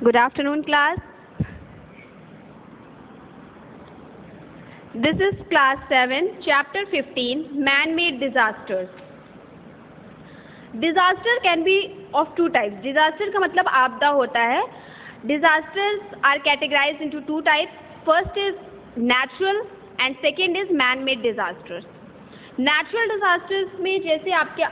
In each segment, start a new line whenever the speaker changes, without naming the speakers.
Good afternoon, class. This is class 7, chapter 15, man-made disasters. Disaster can be of two types. Disaster का मतलब आपदा होता है. Disasters are categorized into two types. First is natural and second is man-made disasters. Natural disasters में जैसे आपके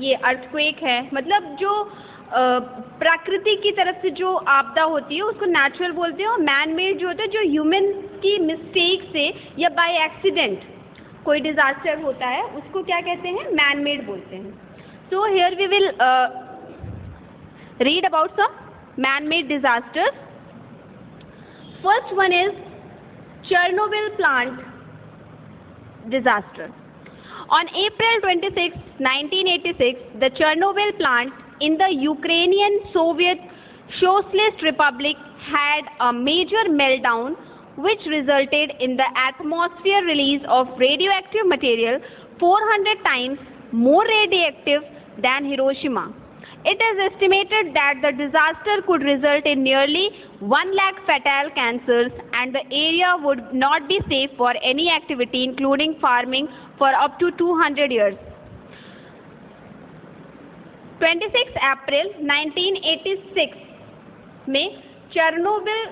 ये earthquake है, मतलब जो प्रकृति की तरफ से जो आपदा होती है उसको नेचुरल बोलते हैं, और मैन मेड जो होता है जो ह्यूमन की मिस्टेक से या बाय एक्सीडेंट कोई डिजास्टर होता है उसको क्या कहते हैं, मैन मेड बोलते हैं. So here we will read about some man made disasters. First one is Chernobyl plant disaster. On April 26, 1986, the Chernobyl plant in the Ukrainian Soviet Socialist Republic had a major meltdown which resulted in the atmosphere release of radioactive material 400 times more radioactive than Hiroshima. It is estimated that the disaster could result in nearly 1 lakh fatal cancers, and the area would not be safe for any activity including farming for up to 200 years. 26 अप्रैल 1986 में Chernobyl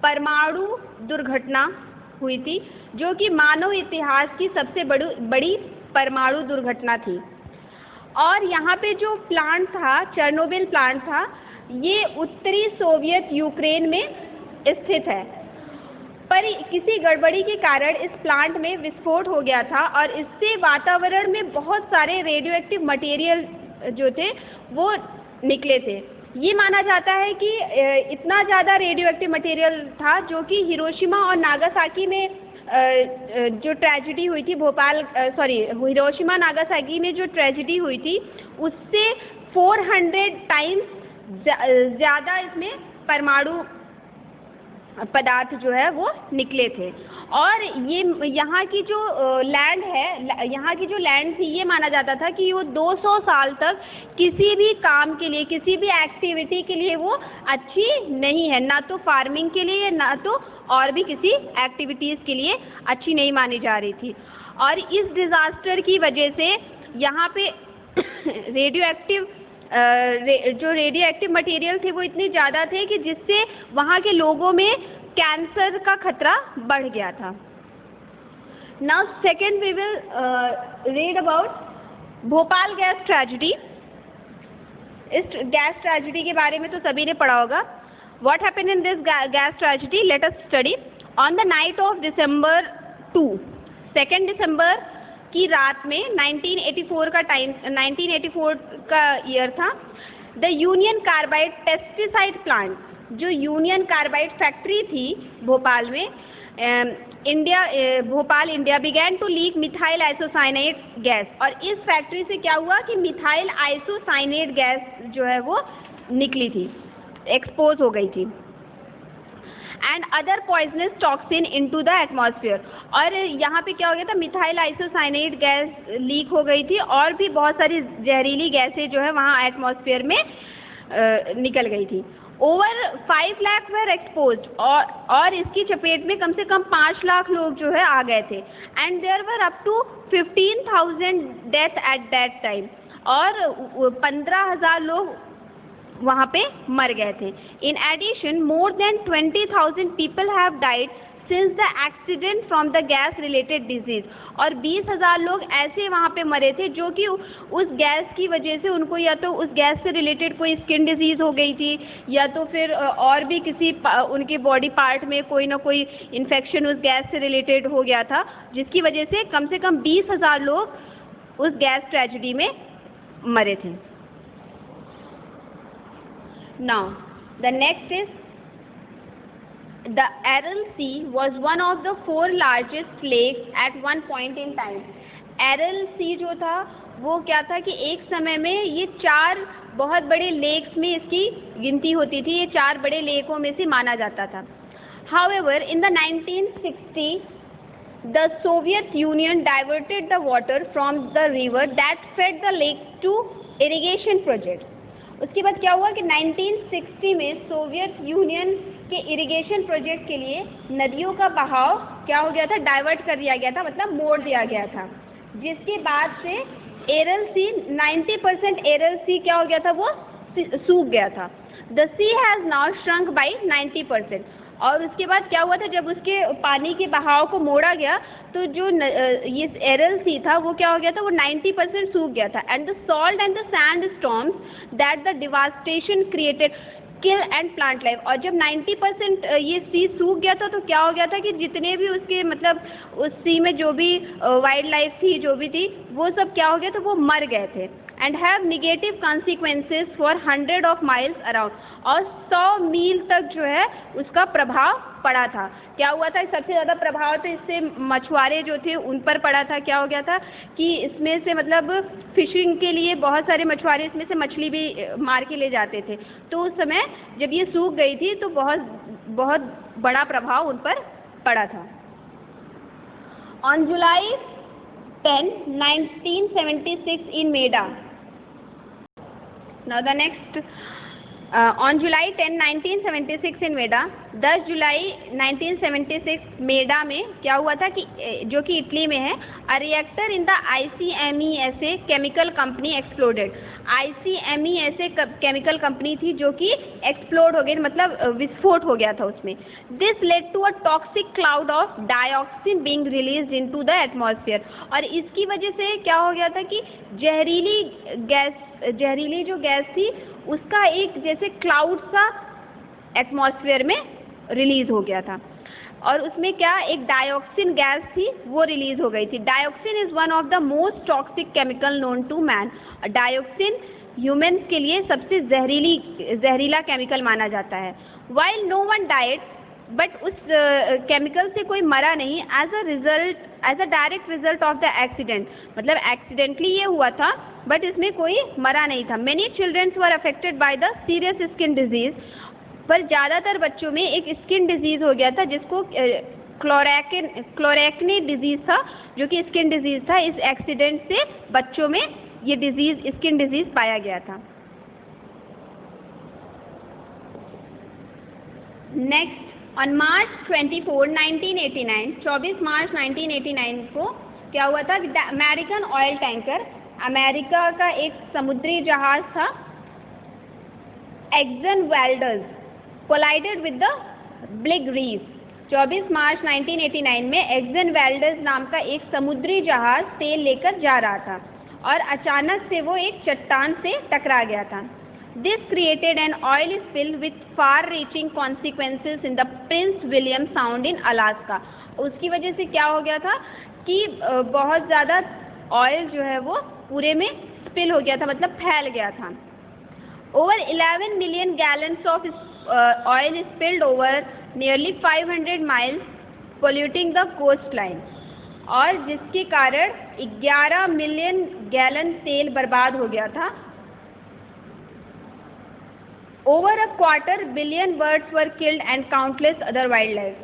परमाणु दुर्घटना हुई थी, जो कि मानव इतिहास की सबसे बड़ी परमाणु दुर्घटना थी. और यहाँ पे जो प्लांट था, चेरनोबिल प्लांट था, ये उत्तरी सोवियत यूक्रेन में स्थित है. पर किसी गड़बड़ी के कारण इस प्लांट में विस्फोट हो गया था और इससे वातावरण में बहुत सारे रेडियोएक्टिव मटेरियल जो थे वो निकले थे. ये माना जाता है कि इतना ज़्यादा रेडियोएक्टिव मटेरियल था जो कि हिरोशिमा और नागासाकी में जो ट्रेजिडी हुई थी, हिरोशिमा नागासाकी में जो ट्रेजिडी हुई थी उससे 400 टाइम्स ज़्यादा इसमें परमाणु पदार्थ जो है वो निकले थे. और ये यहाँ की जो लैंड है, यहाँ की जो लैंड थी, ये माना जाता था कि वो 200 साल तक किसी भी काम के लिए, किसी भी एक्टिविटी के लिए वो अच्छी नहीं है, ना तो फार्मिंग के लिए ना तो और भी किसी एक्टिविटीज़ के लिए अच्छी नहीं मानी जा रही थी. और इस डिज़ास्टर की वजह से यहाँ पे जो रेडियोएक्टिव मटेरियल थे वो इतने ज़्यादा थे कि जिससे वहाँ के लोगों में कैंसर का खतरा बढ़ गया था. Now second we will read about Bhopal gas tragedy. इस गैस ट्रेजिडी के बारे में तो सभी ने पढ़ा होगा. What happened in this gas tragedy? Let us study. On the night of December 2, 2 दिसंबर की रात में 1984 का ईयर था. The Union Carbide pesticide plant, जो यूनियन कार्बाइड फैक्ट्री थी भोपाल में, Bhopal India began to leak methyl isocyanate gas. और इस फैक्ट्री से क्या हुआ कि मिथाइल आइसोसाइनेट गैस जो है वो निकली थी, एक्सपोज हो गई थी. And other poisonous toxin into the atmosphere. और यहाँ पे क्या हो गया था, मिथाइल आइसोसाइनेट गैस लीक हो गई थी और भी बहुत सारी जहरीली गैसें जो है वहाँ एटमॉस्फेयर में निकल गई थी. ओवर 5 लाख वेर एक्सपोज, और इसकी चपेट में कम से कम 5 लाख लोग जो है आ गए थे. And there were up to 15,000 death at that time, और 15,000 लोग वहाँ पे मर गए थे. In addition more than 20,000 people have died since the accident from the gas related disease. और 20,000 लोग ऐसे वहाँ पे मरे थे जो कि उस गैस की वजह से उनको या तो उस गैस से रिलेटेड कोई स्किन डिजीज़ हो गई थी, या तो फिर और भी किसी उनके बॉडी पार्ट में कोई ना कोई इन्फेक्शन उस गैस से रिलेटेड हो गया था, जिसकी वजह से कम 20,000 लोग उस गैस ट्रेजिडी में मरे थे. Now, the next is the Aral Sea was one of the 4 largest lakes at one point in time. Aral Sea जो था वो क्या था कि एक समय में ये 4 बहुत बड़े लेक्स में इसकी गिनती होती थी, ये 4 बड़े लेकों में से माना जाता था. However, in the 1960s, the Soviet Union diverted the water from the river that fed the lake to irrigation project. उसके बाद क्या हुआ कि 1960 में सोवियत यूनियन के इरिगेशन प्रोजेक्ट के लिए नदियों का बहाव क्या हो गया था, डाइवर्ट कर दिया गया था, मतलब मोड़ दिया गया था, जिसके बाद से एरल सी 90% एरल सी क्या हो गया था, वो सूख गया था। The sea has now shrunk by 90%। और उसके बाद क्या हुआ था, जब उसके पानी के बहाव को मोड़ा गया तो जो ये एरल सी था वो क्या हो गया था, वो 90% सूख गया था। And the salt and the sand storms that the devastation created kill and plant life. और जब 90% ये सी सूख गया था तो क्या हो गया था कि जितने भी उसके मतलब उस सी में जो भी वाइल्ड लाइफ थी, जो भी थी, वो सब क्या हो गया था, वो मर गए थे। And have negative consequences for 100 of miles around. और 100 मील तक जो है उसका प्रभाव पड़ा था। क्या हुआ था, सबसे ज़्यादा प्रभाव तो इससे मछुआरे जो थे उन पर पड़ा था। क्या हो गया था कि इसमें से मतलब फिशिंग के लिए बहुत सारे मछुआरे इसमें से मछली भी मार के ले जाते थे। तो उस समय जब ये सूख गई थी तो बहुत बड़ा प्रभाव उन पर पड़ा था। On July 10, 1976 in Meda. Now the next, on July 10, 1976 in Meda, 10 जुलाई 1976 मेडा में क्या हुआ था कि जो कि इटली में है, a reactor in the ICMESA chemical company exploded. ICMESA chemical company थी जो कि एक्सप्लोड हो गई, मतलब विस्फोट हो गया था उसमें। This led to a toxic cloud of dioxin being released into the atmosphere. और इसकी वजह से क्या हो गया था कि जहरीली जो गैस थी उसका एक जैसे क्लाउड सा एटमॉस्फेयर में रिलीज हो गया था। और उसमें क्या एक डाइऑक्सिन गैस थी वो रिलीज हो गई थी। Dioxin is one of the most toxic chemical known to man. Dioxin humans के लिए सबसे जहरीला केमिकल माना जाता है। While no one died, but उस केमिकल से कोई मरा नहीं। As a direct result of the accident, मतलब एक्सीडेंटली ये हुआ था बट इसमें कोई मरा नहीं था। Many childrens were affected by the serious skin disease, पर ज़्यादातर बच्चों में एक स्किन डिजीज़ हो गया था जिसको क्लोरेक्नी डिजीज़ था, जो कि स्किन डिजीज़ था। इस एक्सीडेंट से बच्चों में ये डिजीज़ स्किन डिजीज़ पाया गया था। नेक्स्ट, ऑन मार्च 24, 1989, 24 मार्च 1989 को क्या हुआ था, अमेरिकन ऑयल टैंकर, अमेरिका का एक समुद्री जहाज था, action welders, collided with the big reef. 24 मार्च 1989 में एक्सन वेल्डर्स नाम का एक समुद्री जहाज तेल लेकर जा रहा था और अचानक से वो एक चट्टान से टकरा गया था। This created an oil spill with far reaching consequences in the Prince William sound in Alaska. उसकी वजह से क्या हो गया था कि बहुत ज़्यादा ऑयल जो है वो पूरे में स्पिल हो गया था, मतलब फैल गया था। Over 11 million gallons of oil spilled over nearly 500 miles polluting the coast line. और जिसके कारण 11 मिलियन गैलन तेल बर्बाद हो गया था। Over a quarter billion birds were killed and countless other wild life.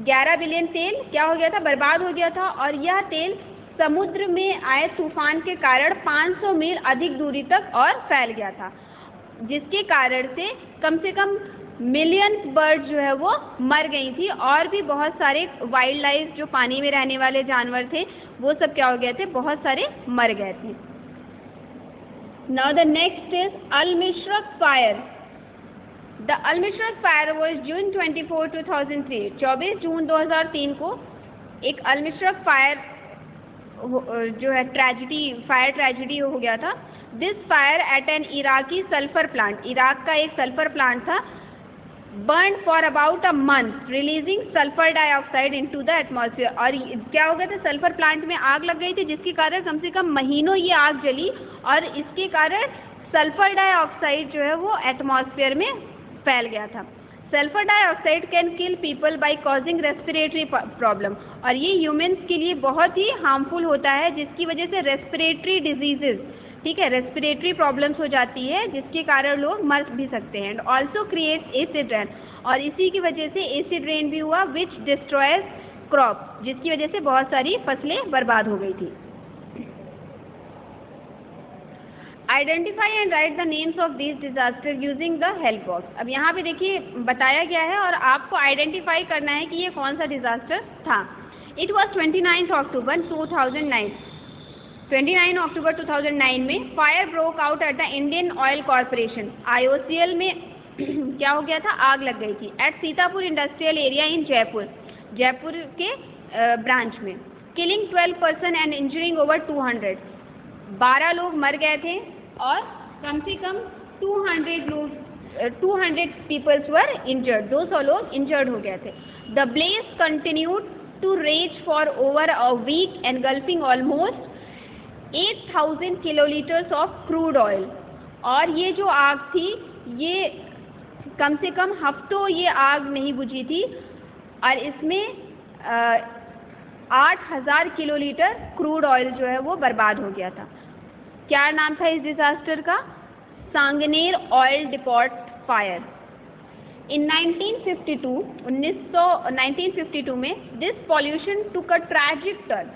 11 billion तेल क्या हो गया था, बर्बाद हो गया था। और यह तेल समुद्र में आए तूफान के कारण 500 मील अधिक दूरी तक और फैल गया था, जिसके कारण से कम मिलियंस बर्ड जो है वो मर गई थी। और भी बहुत सारे वाइल्ड लाइफ जो पानी में रहने वाले जानवर थे वो सब क्या हो गए थे, बहुत सारे मर गए थे। Now the next is Al Mishraq fire. The Al Mishraq fire was June 24, 2003। 24 जून 2003 को एक अल-मिश्रक फायर जो है फायर ट्रेजिडी हो गया था। This fire at an Iraqi sulphur plant, Iraq का एक सल्फर प्लांट था, burn for about a month releasing sulphur dioxide into the atmosphere. और क्या हो गया था, सल्फर प्लांट में आग लग गई थी जिसके कारण कम से कम महीनों ये आग जली और इसके कारण सल्फर डाइऑक्साइड जो है वो एटमॉस्फेयर में फैल गया था। Sulphur dioxide can kill people by causing respiratory problem. और ये ह्यूमंस के लिए बहुत ही हार्मफुल होता है, जिसकी वजह से रेस्पिरेटरी डिजीजेज, ठीक है, रेस्पिरेटरी प्रॉब्लम्स हो जाती है जिसके कारण लोग मर भी सकते हैं। And also creates acid rain, और इसी की वजह से एसिड रेन भी हुआ, विच डिस्ट्रॉयज क्रॉप, जिसकी वजह से बहुत सारी फसलें बर्बाद हो गई थी। Identify and right the names of these disaster using the help box. अब यहाँ पे देखिए बताया गया है और आपको आइडेंटिफाई करना है कि ये कौन सा डिजास्टर था। इट वॉज 29 अक्टूबर 2009। 29 अक्टूबर 2009 में fire broke out at the Indian oil corporation, IOCL में क्या हो गया था, आग लग गई थी। At Sitapur industrial area in Jaipur, Jaipur के ब्रांच में, killing 12 person and injuring over 200। 12 लोग मर गए थे और कम से कम 200 पीपल्स वर इंजर्ड, 200 लोग इंजर्ड हो गए थे। The blaze continued to rage for over a week engulfing almost 8000 kilolitres of crude oil. और ये जो आग थी ये कम से कम हफ्तों ये आग नहीं बुझी थी और इसमें 8000 किलोलीटर क्रूड ऑयल जो है वो बर्बाद हो गया था। क्या नाम था इस डिजास्टर का? Sanganer oil depot fire. In 1952 में this pollution took a tragic turn.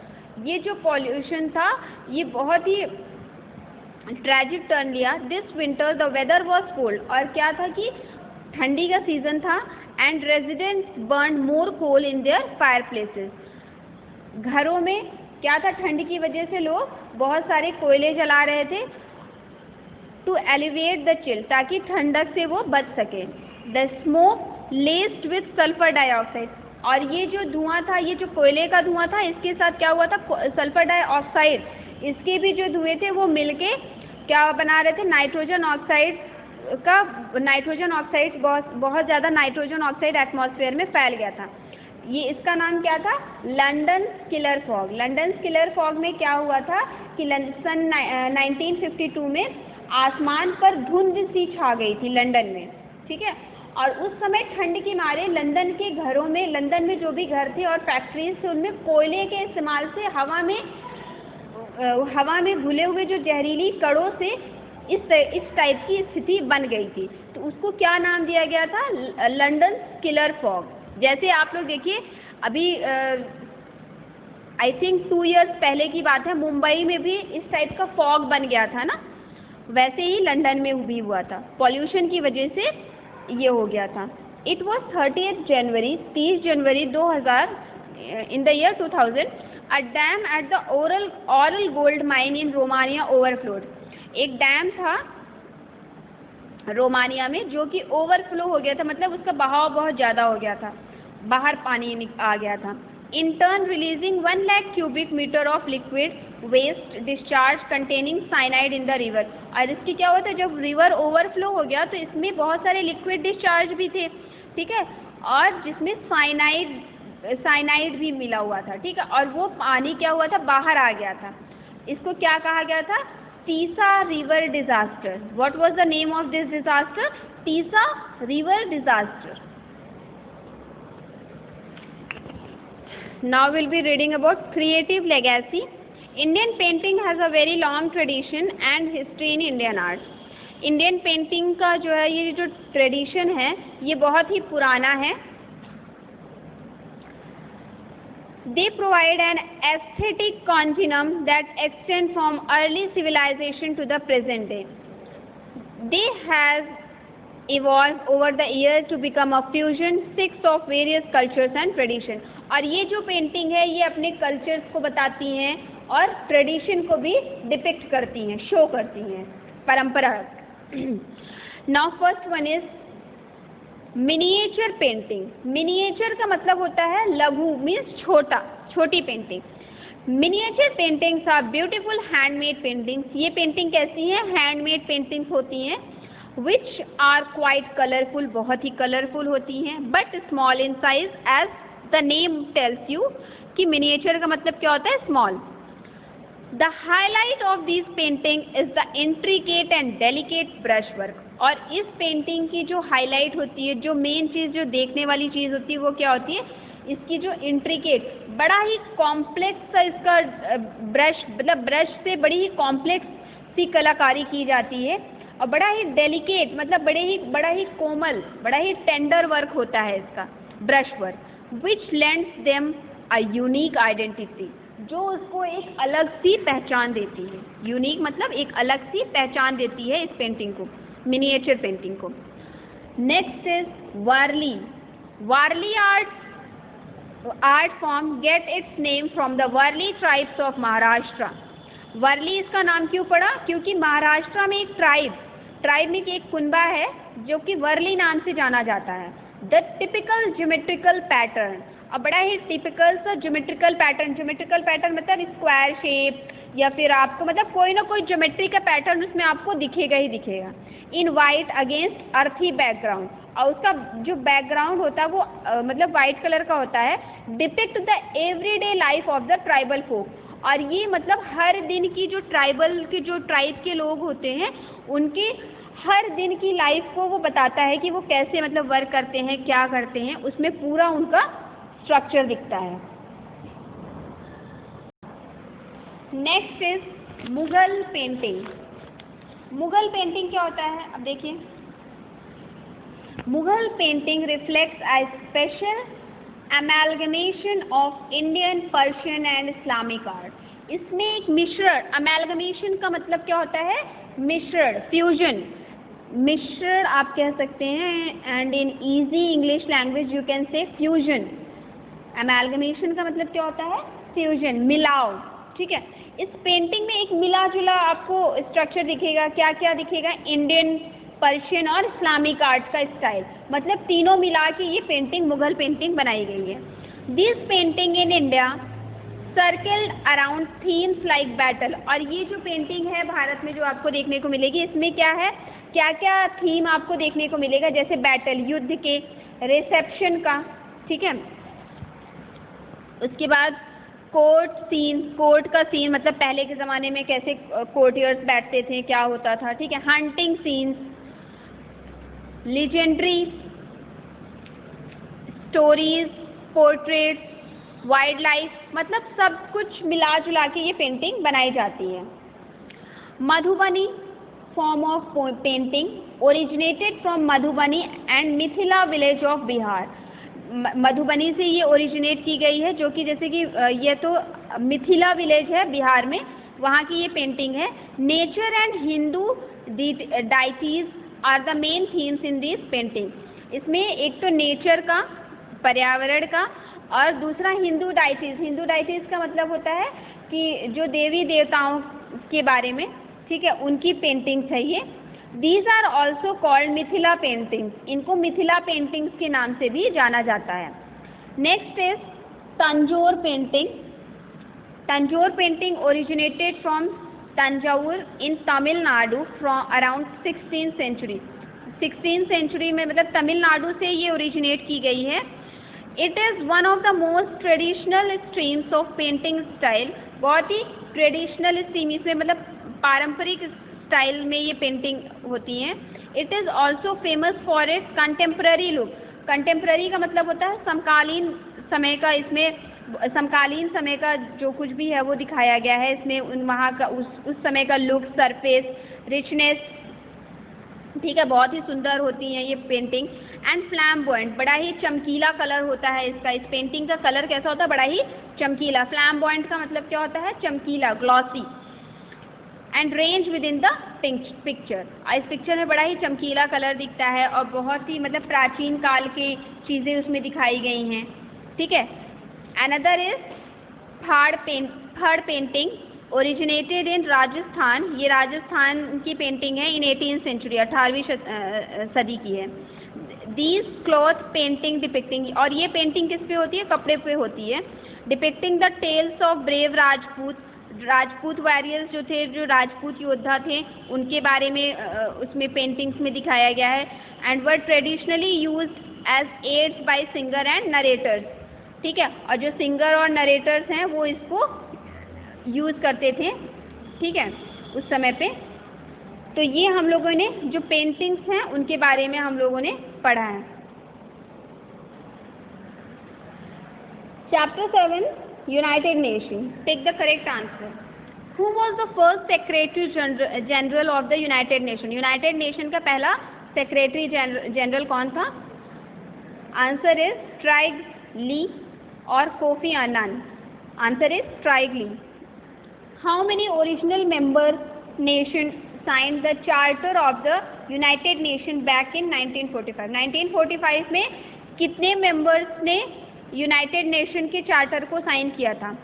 ये जो पॉल्यूशन था ये बहुत ही ट्रैजिक टर्न लिया। This winter the weather was cold, और क्या था कि ठंडी का सीजन था and residents burn more coal in their fireplaces. घरों में क्या था, ठंड की वजह से लोग बहुत सारे कोयले जला रहे थे टू एलिवेट द चिल, ताकि ठंडक से वो बच सके। The smoke लेस्ड with sulphur dioxide, और ये जो धुआं था, ये जो कोयले का धुआं था, इसके साथ क्या हुआ था, सल्फर डाइऑक्साइड, इसके भी जो धुएं थे वो मिलके क्या बना रहे थे, नाइट्रोजन ऑक्साइड का, नाइट्रोजन ऑक्साइड बहुत ज़्यादा नाइट्रोजन ऑक्साइड एटमॉस्फेयर में फैल गया था। ये इसका नाम क्या था, London killer fog. London killer fog में क्या हुआ था कि सन 1952 में आसमान पर धुंध सी छा गई थी लंदन में, ठीक है। और उस समय ठंड के मारे लंदन के घरों में, लंदन में जो भी घर थे और फैक्ट्रीज थे, उनमें कोयले के इस्तेमाल से हवा में घुले हुए जो जहरीली कणों से इस टाइप की स्थिति बन गई थी। तो उसको क्या नाम दिया गया था, लंदन किलर फॉग। जैसे आप लोग देखिए अभी आई थिंक 2 इयर्स पहले की बात है, मुंबई में भी इस टाइप का फॉग बन गया था ना, वैसे ही लंदन में भी हुआ था, पॉल्यूशन की वजह से ये हो गया था। It was 30 January 2000 in the year 2000, a dam at the Aurul gold mine in Romania overflowed. एक डैम था रोमानिया में जो कि ओवरफ्लो हो गया था, मतलब उसका बहाव बहुत ज़्यादा हो गया था, बाहर पानी आ गया था। In turn releasing 1 lakh cubic metre of liquid waste discharge containing cyanide in the river. और इसकी क्या हुआ था, जब रिवर ओवरफ्लो हो गया तो इसमें बहुत सारे लिक्विड डिस्चार्ज भी थे, ठीक है, और जिसमें साइनाइड भी मिला हुआ था, ठीक है, और वो पानी क्या हुआ था, बाहर आ गया था। इसको क्या कहा गया था, Tisza river disaster. What was the name of this disaster, Tisza river disaster. Now we'll be reading about creative legacy. Indian painting has a very long tradition and history in Indian art. Indian painting का जो है ये जो tradition है ये बहुत ही पुराना है। They provide an aesthetic continuum that extends from early civilization to the present day. They have evolved over the years to become a fusion of various cultures and tradition. और ये जो पेंटिंग है ये अपने कल्चर्स को बताती हैं और ट्रेडिशन को भी डिपिक्ट करती हैं, शो करती हैं, परंपरा। Now first one is miniature painting. Miniature का मतलब होता है लघु, मीन्स छोटा, छोटी painting. Miniature paintings are beautiful handmade paintings. ये पेंटिंग कैसी हैं, हैंडमेड पेंटिंग्स होती हैं, विच आर क्वाइट कलरफुल, बहुत ही कलरफुल होती हैं, but small in size as the name tells you कि मिनिएचर का मतलब क्या होता है, small. The highlight of this painting is the intricate and delicate brush work. और इस पेंटिंग की जो हाईलाइट होती है, जो मेन चीज़, जो देखने वाली चीज़ होती है वो क्या होती है, इसकी जो इंट्रिकेट, बड़ा ही कॉम्प्लेक्स सा इसका ब्रश, मतलब ब्रश से बड़ी ही कॉम्प्लेक्स सी कलाकारी की जाती है, और बड़ा ही डेलिकेट, मतलब बड़ा ही कोमल, बड़ा ही टेंडर वर्क होता है इसका brush work, which lends them a unique identity, जो उसको एक अलग सी पहचान देती है। यूनिक मतलब एक अलग सी पहचान देती है इस पेंटिंग को, मिनिएचर पेंटिंग को। Next is Warli. Warli art form get its name from the Warli tribes of Maharashtra. Warli इसका नाम क्यों पड़ा? क्योंकि महाराष्ट्र में एक ट्राइब में एक कुनबा है जो कि वर्ली नाम से जाना जाता है। द टिपिकल ज्योमेट्रिकल पैटर्न, और बड़ा ही टिपिकल सा ज्योमेट्रिकल पैटर्न मतलब स्क्वायर शेप या फिर आपको मतलब कोई ना कोई ज्योमेट्री का पैटर्न उसमें आपको दिखेगा ही दिखेगा। इन वाइट अगेंस्ट अर्थी बैकग्राउंड, और उसका जो बैकग्राउंड होता है वो मतलब वाइट कलर का होता है। Depict the everyday life of the tribal folk, और ये मतलब हर दिन की जो ट्राइब के लोग होते हैं उनके हर दिन की लाइफ को वो बताता है कि वो कैसे मतलब वर्क करते हैं, क्या करते हैं, उसमें पूरा उनका स्ट्रक्चर दिखता है। Next is Mughal painting. Mughal painting क्या होता है? अब देखिए, Mughal painting reflects a special amalgamation of Indian, Persian and Islamic art. इसमें एक मिश्रण, अमेलगमेशन का मतलब क्या होता है? मिश्रण, फ्यूजन, मिश्रण आप कह सकते हैं, and in easy English language you can say fusion. Amalgamation का मतलब क्या होता है? फ्यूजन, मिलाव, ठीक है। इस पेंटिंग में एक मिला जुला आपको स्ट्रक्चर दिखेगा। क्या क्या दिखेगा? इंडियन, पर्शियन और इस्लामिक आर्ट का स्टाइल, मतलब तीनों मिला के ये पेंटिंग, मुगल पेंटिंग बनाई गई है। This painting in India circled around themes like battle, और ये जो पेंटिंग है भारत में जो आपको देखने को मिलेगी, इसमें क्या है, क्या क्या थीम आपको देखने को मिलेगा? जैसे बैटल, युद्ध के, रिसेप्शन का, ठीक है। उसके बाद कोर्ट का सीन, मतलब पहले के ज़माने में कैसे कोर्टियर्स बैठते थे, क्या होता था, ठीक है। Hunting scenes, legendary stories, portraits, wild life, मतलब सब कुछ मिला जुला के ये पेंटिंग बनाई जाती है। Madhubani form of painting originated from Madhubani and Mithila village of Bihar. Madhubani से ये ओरिजिनेट की गई है, जो कि जैसे कि ये तो मिथिला विलेज है बिहार में, वहाँ की ये पेंटिंग है। Nature and Hindu deities are the main themes in this painting. इसमें एक तो नेचर का, पर्यावरण का, और दूसरा हिंदू डाइटीज का मतलब होता है कि जो देवी देवताओं के बारे में, ठीक है, उनकी पेंटिंग्स है ये। These are also called Mithila paintings, इनको मिथिला पेंटिंग्स के नाम से भी जाना जाता है। Next is Tanjore painting. Tanjore painting originated from Thanjavur in Tamil Nadu from around 16th century। 16th century में मतलब तमिलनाडु से ये ओरिजिनेट की गई है। It is one of the most traditional streams of painting style. बहुत ही ट्रेडिशनल स्ट्रीम, इसमें मतलब पारंपरिक स्टाइल में ये पेंटिंग होती हैं। It is also famous for its contemporary look. Contemporary का मतलब होता है समकालीन समय का, इसमें समकालीन समय का जो कुछ भी है वो दिखाया गया है। इसमें वहाँ का उस समय का लुक, सरफेस, रिचनेस, ठीक है, बहुत ही सुंदर होती हैं ये पेंटिंग। एंड फ्लैम्बॉयंट, बड़ा ही चमकीला कलर होता है इसका। इस पेंटिंग का कलर कैसा होता है? बड़ा ही चमकीला। फ्लैम्बॉयंट का मतलब क्या होता है? चमकीला, glossy. And range with in the picture, इस पिक्चर में बड़ा ही चमकीला कलर दिखता है और बहुत ही मतलब प्राचीन काल की चीज़ें उसमें दिखाई गई हैं, ठीक है। Another is third painting originated in Rajasthan. ये राजस्थान की पेंटिंग है, इन 18th century, 18वीं सदी की है। दीज क्लॉथ पेंटिंग डिपिक्टिंग, और ये पेंटिंग किस पे होती है? कपड़े पे होती है। Depicting the tales of brave Rajput warriors जो थे, जो राजपूत योद्धा थे, उनके बारे में उसमें पेंटिंग्स में दिखाया गया है। And were traditionally used as aids by singer and narrators, ठीक है। और जो सिंगर और नरेटर्स हैं वो इसको यूज़ करते थे, ठीक है, उस समय पे। तो ये हम लोगों ने जो पेंटिंग्स हैं उनके बारे में हम लोगों ने पढ़ा है। Chapter 7 United Nations. Take the correct answer. Who was the first Secretary General of the United Nations? United Nation का पहला Secretary General कौन था? Answer is Trygve Lie और Kofi Annan. Answer is Trigle. How many original member nations signed the Charter of the United Nations back in 1945? 1945 में कितने members ने united nation के charter को साइन किया था?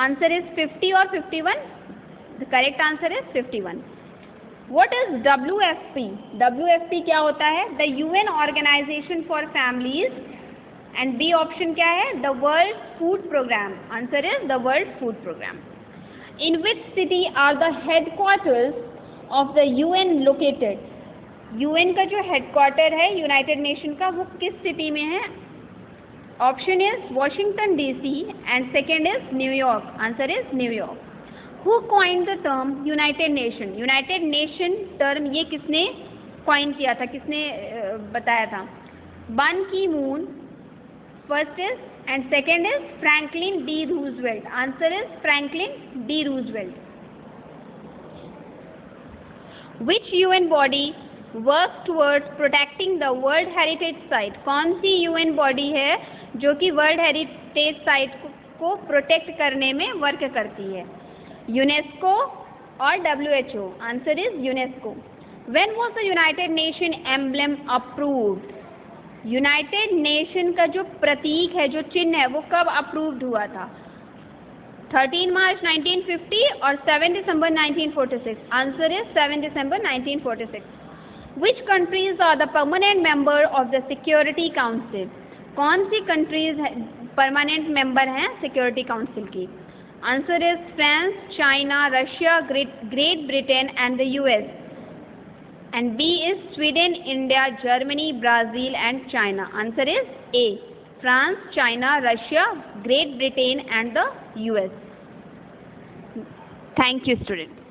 आंसर इज 50 और 51. The correct answer is 51. What is WFP? WFP क्या होता है? The UN organisation for families. And B option क्या है? The world food programme. Answer is the world food programme. In which city are the headquarters of the UN located? UN का जो headquarter है United nation का, वो किस city में है? Option is Washington DC and second is New York. Answer is New York. Who coined the term United nation? United nation term ये किसने कॉइन किया था, किसने बताया था? बन की moon first is and second is Franklin D Roosevelt. Answer is Franklin D Roosevelt. Which UN body work towards protecting the world heritage site? कौन सी UN बॉडी है जो कि वर्ल्ड हेरिटेज साइट को प्रोटेक्ट करने में वर्क करती है? UNESCO और WHO. Answer is UNESCO. When was the United nation emblem approved? United nation का जो प्रतीक है, जो चिन्ह है, वो कब अप्रूव्ड हुआ था? 13 मार्च 1950 और 7 दिसंबर 1946. Answer is 7 December 1946. Which countries are the permanent member of the Security Council? कौन सी कंट्रीज परमानेंट मेंबर हैं सिक्योरिटी काउंसिल की? Answer is France, China, Russia, Great Britain and the US. And B is Sweden, India, Germany, Brazil and China. Answer is A, France, China, Russia, Great Britain and the US. Thank you student.